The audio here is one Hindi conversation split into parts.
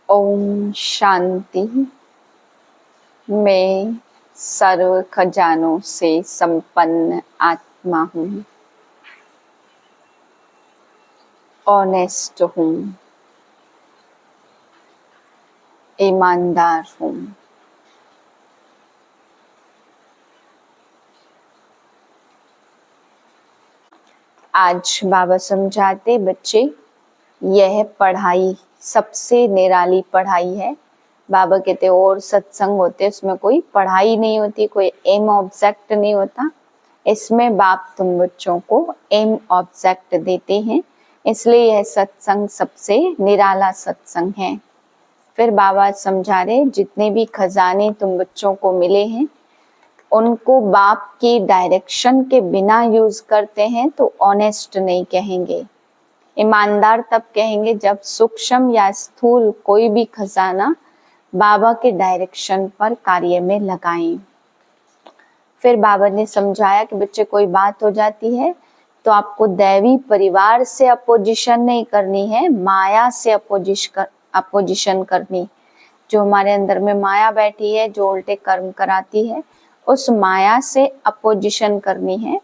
ओम शांति। मैं सर्व खजानों से संपन्न आत्मा हूँ, ऑनेस्ट हूँ, ईमानदार हूँ। आज बाबा समझाते बच्चे, यह पढ़ाई सबसे निराली पढ़ाई है। बाबा कहते और सत्संग होते उसमें कोई पढ़ाई नहीं होती, कोई एम ऑब्जेक्ट नहीं होता। इसमें बाप तुम बच्चों को एम ऑब्जेक्ट देते हैं, इसलिए यह सत्संग सबसे निराला सत्संग है। फिर बाबा समझा रहे, जितने भी खजाने तुम बच्चों को मिले हैं उनको बाप की डायरेक्शन के बिना यूज करते हैं तो ऑनेस्ट नहीं कहेंगे। ईमानदार तब कहेंगे जब सूक्ष्म या स्थूल कोई भी खजाना बाबा के डायरेक्शन पर कार्य में लगाएं। फिर बाबा ने समझाया कि बच्चे कोई बात हो जाती है तो आपको दैवी परिवार से अपोजिशन नहीं करनी है, माया से अपोजिशन करनी। जो हमारे अंदर में माया बैठी है, जो उल्टे कर्म कराती है, उस माया से अपोजिशन करनी है।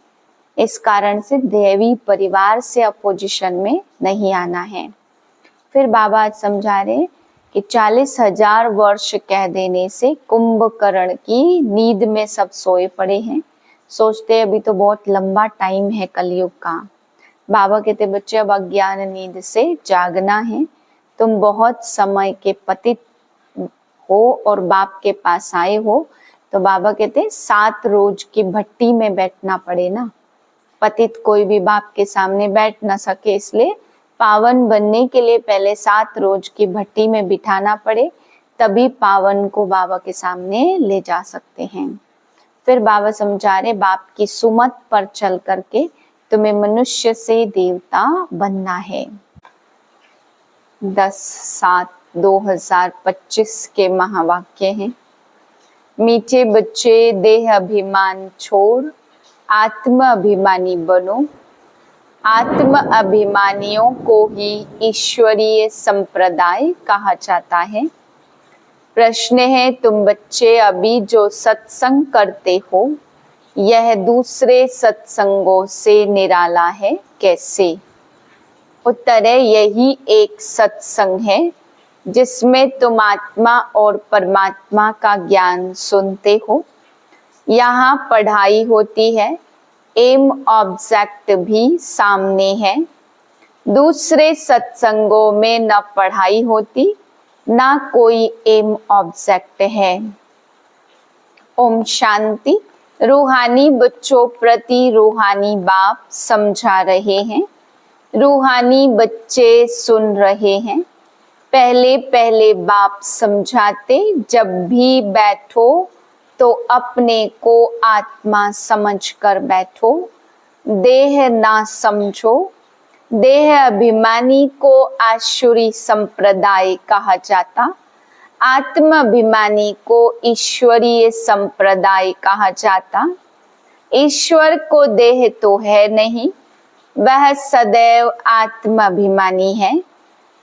इस कारण से देवी परिवार से अपोजिशन में नहीं आना है। फिर बाबा समझा रहे कि 40,000 वर्ष कह देने से कुंभकर्ण की नींद में सब सोए पड़े हैं, सोचते अभी तो बहुत लंबा टाइम है कलयुग का। बाबा कहते बच्चे अब अज्ञान नींद से जागना है, तुम बहुत समय के पतित हो और बाप के पास आए हो। तो बाबा कहते 7 रोज की भट्टी में बैठना पड़े ना, पतित कोई भी बाप के सामने बैठ ना सके, इसलिए पावन बनने के लिए पहले 7 रोज की भट्टी में बिठाना पड़े, तभी पावन को बाबा के सामने ले जा सकते हैं। फिर बाबा समझा रहे बाप की सुमत पर चल करके तुम्हें मनुष्य से देवता बनना है। 10/7/2025 के महावाक्य हैं। मीठे बच्चे, देह अभिमान छोड़ आत्म अभिमानी बनो। आत्म अभिमानियों को ही ईश्वरीय संप्रदाय कहा जाता है। प्रश्न है, तुम बच्चे अभी जो सत्संग करते हो यह दूसरे सत्संगों से निराला है, कैसे? उत्तर है, यही एक सत्संग है जिसमें तुम आत्मा और परमात्मा का ज्ञान सुनते हो। यहाँ पढ़ाई होती है, एम ऑब्जेक्ट भी सामने है। दूसरे सत्संगों में न पढ़ाई होती ना कोई एम ऑब्जेक्ट है। ओम शांति। रूहानी बच्चों प्रति रूहानी बाप समझा रहे हैं, रूहानी बच्चे सुन रहे हैं। पहले पहले बाप समझाते, जब भी बैठो तो अपने को आत्मा समझकर बैठो, देह ना समझो। देह अभिमानी को आसुरी संप्रदाय कहा जाता, आत्म अभिमानी को ईश्वरीय संप्रदाय कहा जाता। ईश्वर को देह तो है नहीं, वह सदैव आत्म अभिमानी है।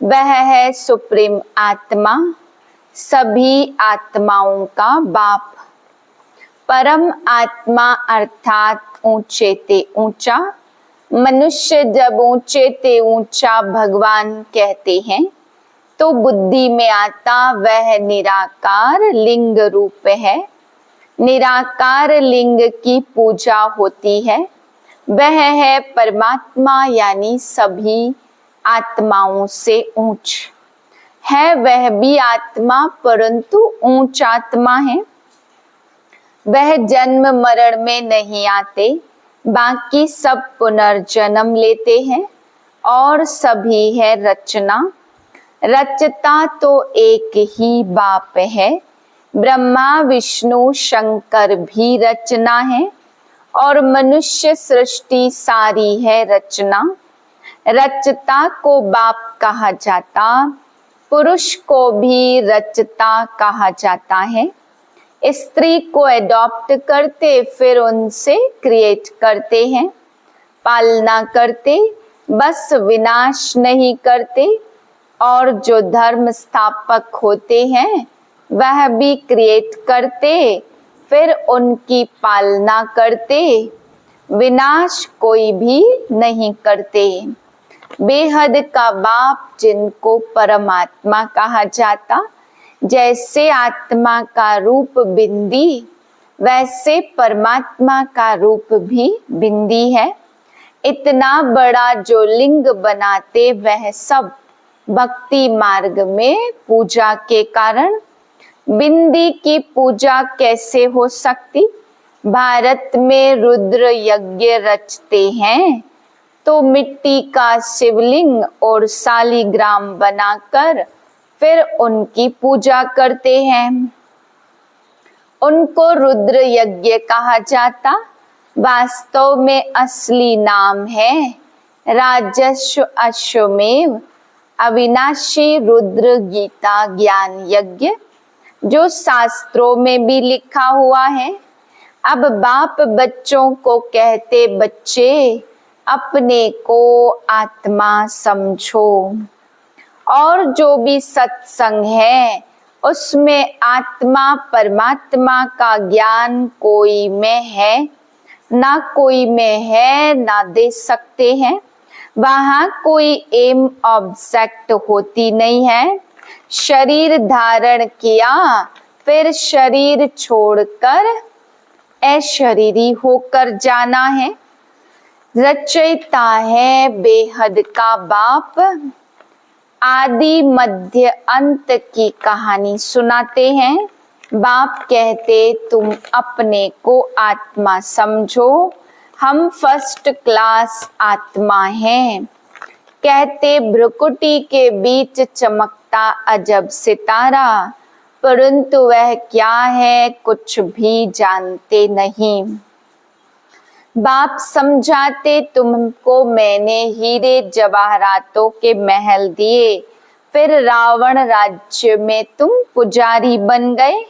वह है सुप्रीम आत्मा, सभी आत्माओं का बाप। परम आत्मा अर्थात ऊंचे ते ऊंचा। मनुष्य जब ऊंचे ते ऊंचा भगवान कहते हैं तो बुद्धि में आता वह निराकार लिंग रूप है। निराकार लिंग की पूजा होती है, वह है परमात्मा, यानी सभी आत्माओं से ऊंच है। वह भी आत्मा परंतु ऊंच आत्मा है। वह जन्म मरण में नहीं आते, बाकी सब पुनर्जन्म लेते हैं और सभी है रचना। रचता तो एक ही बाप है, ब्रह्मा विष्णु शंकर भी रचना है और मनुष्य सृष्टि सारी है रचना। रचता को बाप कहा जाता, पुरुष को भी रचता कहा जाता है। स्त्री को एडॉप्ट करते, फिर उनसे क्रिएट करते हैं, पालना करते, बस विनाश नहीं करते। और जो धर्म स्थापक होते हैं वह भी क्रिएट करते, फिर उनकी पालना करते, विनाश कोई भी नहीं करते। बेहद का बाप जिनको परमात्मा कहा जाता, जैसे आत्मा का रूप बिंदी वैसे परमात्मा का रूप भी बिंदी है। इतना बड़ा जो लिंग बनाते वह सब भक्ति मार्ग में पूजा के कारण। बिंदी की पूजा कैसे हो सकती? भारत में रुद्र यज्ञ रचते हैं तो मिट्टी का शिवलिंग और शालिग्राम बनाकर फिर उनकी पूजा करते हैं। उनको रुद्र यज्ञ कहा जाता, वास्तव में असली नाम है राजस्व अश्वमेव अविनाशी रुद्र गीता ज्ञान यज्ञ, जो शास्त्रों में भी लिखा हुआ है। अब बाप बच्चों को कहते, बच्चे अपने को आत्मा समझो, और जो भी सत्संग है उसमें आत्मा परमात्मा का ज्ञान कोई में है ना कोई में है ना दे सकते हैं। वहां कोई एम ऑब्जेक्ट होती नहीं है। शरीर धारण किया फिर शरीर छोड़कर अशरीरी होकर जाना है। रचयिता है बेहद का बाप, आदि मध्य अंत की कहानी सुनाते हैं। बाप कहते, तुम अपने को आत्मा समझो, हम फर्स्ट क्लास आत्मा हैं। कहते, भ्रुकुटी के बीच चमकता अजब सितारा, परंतु वह क्या है कुछ भी जानते नहीं। बाप समझाते, तुमको मैंने हीरे जवाहरातों के महल दिए, फिर रावण राज्य में तुम पुजारी बन गए।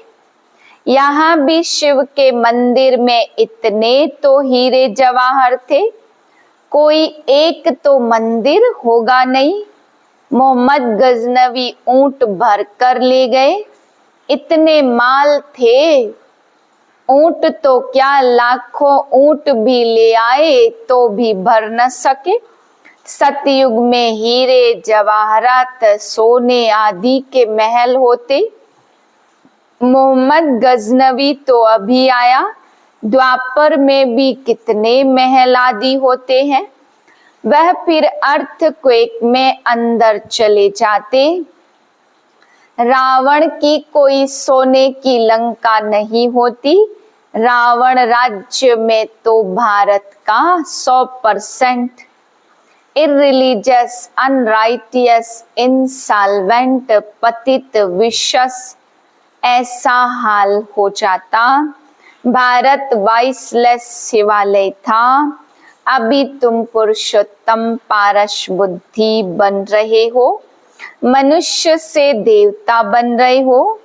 यहाँ भी शिव के मंदिर में इतने तो हीरे जवाहर थे, कोई एक तो मंदिर होगा नहीं। मोहम्मद गजनवी ऊंट भर कर ले गए, इतने माल थे। ऊंट तो क्या, लाखों ऊंट भी ले आए तो भी भर न सके। सतयुग में हीरे जवाहरात सोने आदि के महल होते। मोहम्मद गजनवी तो अभी आया, द्वापर में भी कितने महल आदि होते हैं। वह फिर अर्थक्वेक में अंदर चले जाते। रावण की कोई सोने की लंका नहीं होती। रावण राज्य में तो भारत का 100% इररिलीजियस, अनराइटियस, इंसॉल्वेंट, पतित, विशस ऐसा हाल हो जाता। भारत वाइसलेस शिवालय था। अभी तुम पुरुषोत्तम पारस बुद्धि बन रहे हो, मनुष्य से देवता बन रहे हो।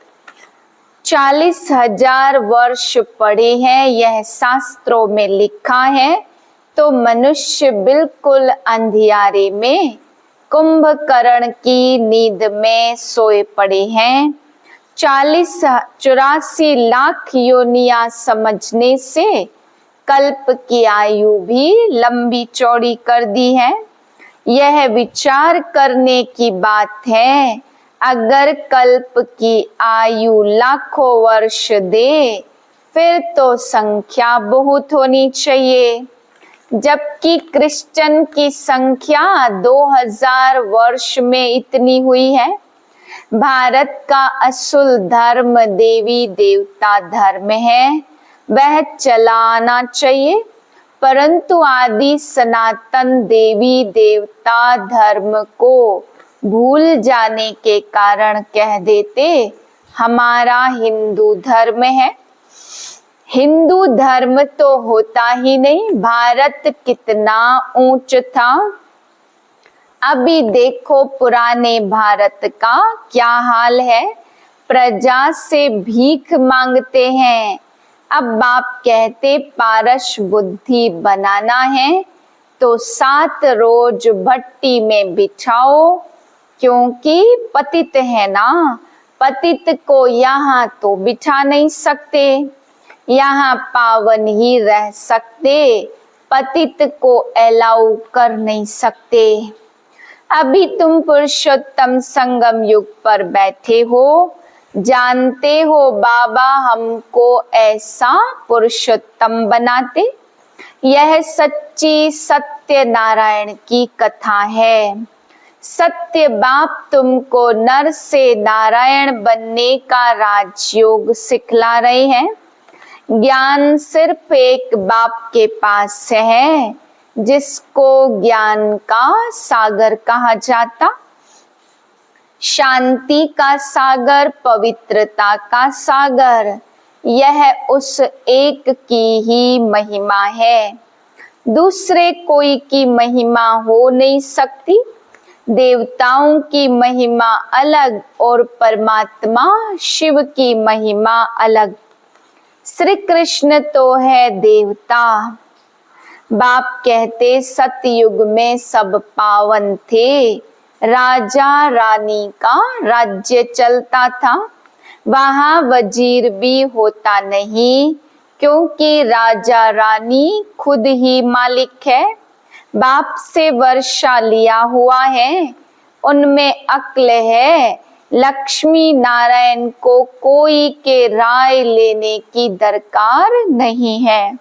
40,000 वर्ष पढ़े हैं, यह शास्त्रों में लिखा है, तो मनुष्य बिल्कुल अंधियारे में कुंभकर्ण की नींद में सोए पड़े हैं। 84 लाख योनियां समझने से कल्प की आयु भी लंबी चौड़ी कर दी है। यह विचार करने की बात है, अगर कल्प की आयु लाखों वर्ष दे फिर तो संख्या बहुत होनी चाहिए, जबकि क्रिश्चियन की संख्या 2000 वर्ष में इतनी हुई है। भारत का असुल धर्म देवी देवता धर्म है, वह चलाना चाहिए, परंतु आदि सनातन देवी देवता धर्म को भूल जाने के कारण कह देते हमारा हिंदू धर्म है। हिंदू धर्म तो होता ही नहीं। भारत कितना ऊंच था। अभी देखो पुराने भारत का क्या हाल है, प्रजा से भीख मांगते हैं। अब बाप कहते पारस बुद्धि बनाना है तो 7 रोज भट्टी में बिछाओ, क्योंकि पतित है ना, पतित को यहाँ तो बिठा नहीं सकते, यहाँ पावन ही रह सकते, पतित को अलाउ कर नहीं सकते। अभी तुम पुरुषोत्तम संगम युग पर बैठे हो, जानते हो बाबा हमको ऐसा पुरुषोत्तम बनाते। यह सच्ची सत्य नारायण की कथा है। सत्य बाप तुमको नर से नारायण बनने का राजयोग सिखला रहे हैं। ज्ञान सिर्फ एक बाप के पास है, जिसको ज्ञान का सागर कहा जाता। शांति का सागर, पवित्रता का सागर, यह उस एक की ही महिमा है। दूसरे कोई की महिमा हो नहीं सकती। देवताओं की महिमा अलग और परमात्मा शिव की महिमा अलग। श्री कृष्ण तो है देवता। बाप कहते सतयुग में सब पावन थे, राजा रानी का राज्य चलता था। वहां वजीर भी होता नहीं, क्योंकि राजा रानी खुद ही मालिक है। बाप से वर्षा लिया हुआ है, उनमें अक्ल है। लक्ष्मी नारायण को कोई के राय लेने की दरकार नहीं है।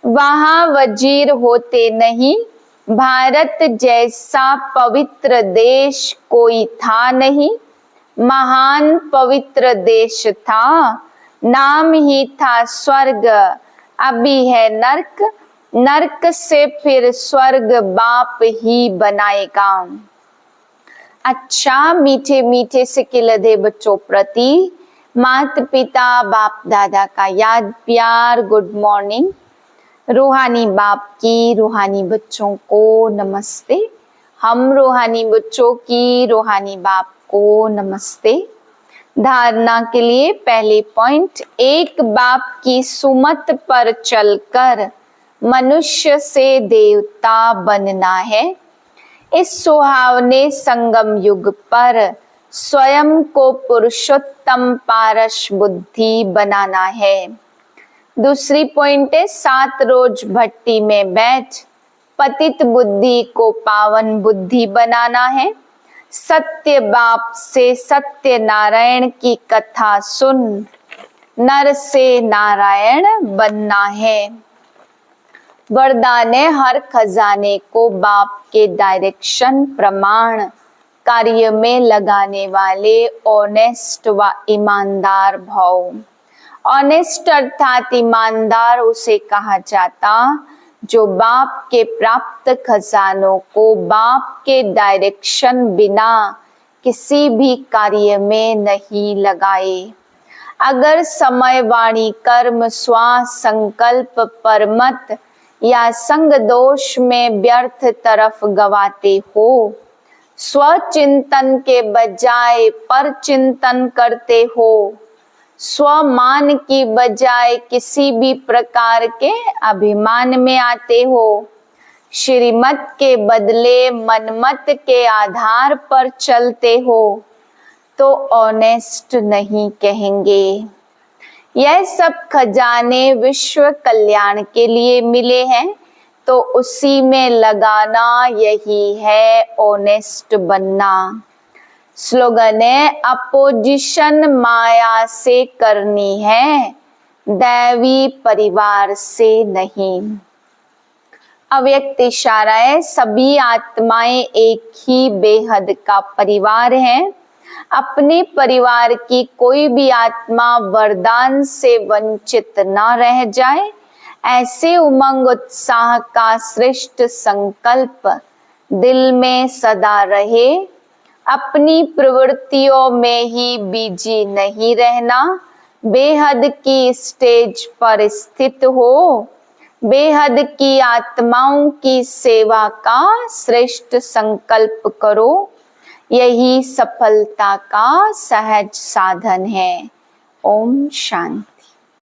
वहां वजीर होते नहीं। भारत जैसा पवित्र देश कोई था नहीं। महान पवित्र देश था, नाम ही था स्वर्ग। अभी है नर्क, नर्क से फिर स्वर्ग बाप ही बनाएगा। अच्छा मीठे मीठे से किलदे बच्चों प्रति माता पिता बाप दादा का याद प्यार गुड मॉर्निंग। रूहानी बाप की रूहानी बच्चों को नमस्ते। हम रूहानी बच्चों की रूहानी बाप को नमस्ते। धारणा के लिए पहले पॉइंट, एक बाप की सुमत पर चलकर मनुष्य से देवता बनना है। इस सुहावने संगम युग पर स्वयं को पुरुषोत्तम पारस बुद्धि बनाना है। दूसरी पॉइंट है, 7 रोज भट्टी में बैठ पतित बुद्धि को पावन बुद्धि बनाना है। सत्य बाप से सत्य नारायण की कथा सुन नर से नारायण बनना है। वरदान है, हर खजाने को बाप के डायरेक्शन प्रमाण कार्य में लगाने वाले ऑनेस्ट व ईमानदार भाव। ऑनेस्ट अर्थात ईमानदार उसे कहा जाता जो बाप के प्राप्त खजानों को बाप के डायरेक्शन बिना किसी भी कार्य में नहीं लगाए। अगर समय वाणी कर्म श्वास संकल्प परमत या संग दोष में व्यर्थ तरफ गवाते हो, स्वचिंतन के बजाय पर चिंतन करते हो, स्वमान की बजाय किसी भी प्रकार के अभिमान में आते हो, श्रीमत के बदले मनमत के आधार पर चलते हो, तो ऑनेस्ट नहीं कहेंगे। यह सब खजाने विश्व कल्याण के लिए मिले हैं, तो उसी में लगाना यही है ऑनेस्ट बनना। स्लोगन है, अपोजिशन माया से करनी है, दैवी परिवार से नहीं। अव्यक्त इशारा है, सभी आत्माएं एक ही बेहद का परिवार हैं। अपने परिवार की कोई भी आत्मा वरदान से वंचित न रह जाए, ऐसे उमंग उत्साह का श्रेष्ठ संकल्प दिल में सदा रहे। अपनी प्रवृत्तियों में ही बिजी नहीं रहना, बेहद की स्टेज पर स्थित हो, बेहद की आत्माओं की सेवा का श्रेष्ठ संकल्प करो। यही सफलता का सहज साधन है। ओम शांति।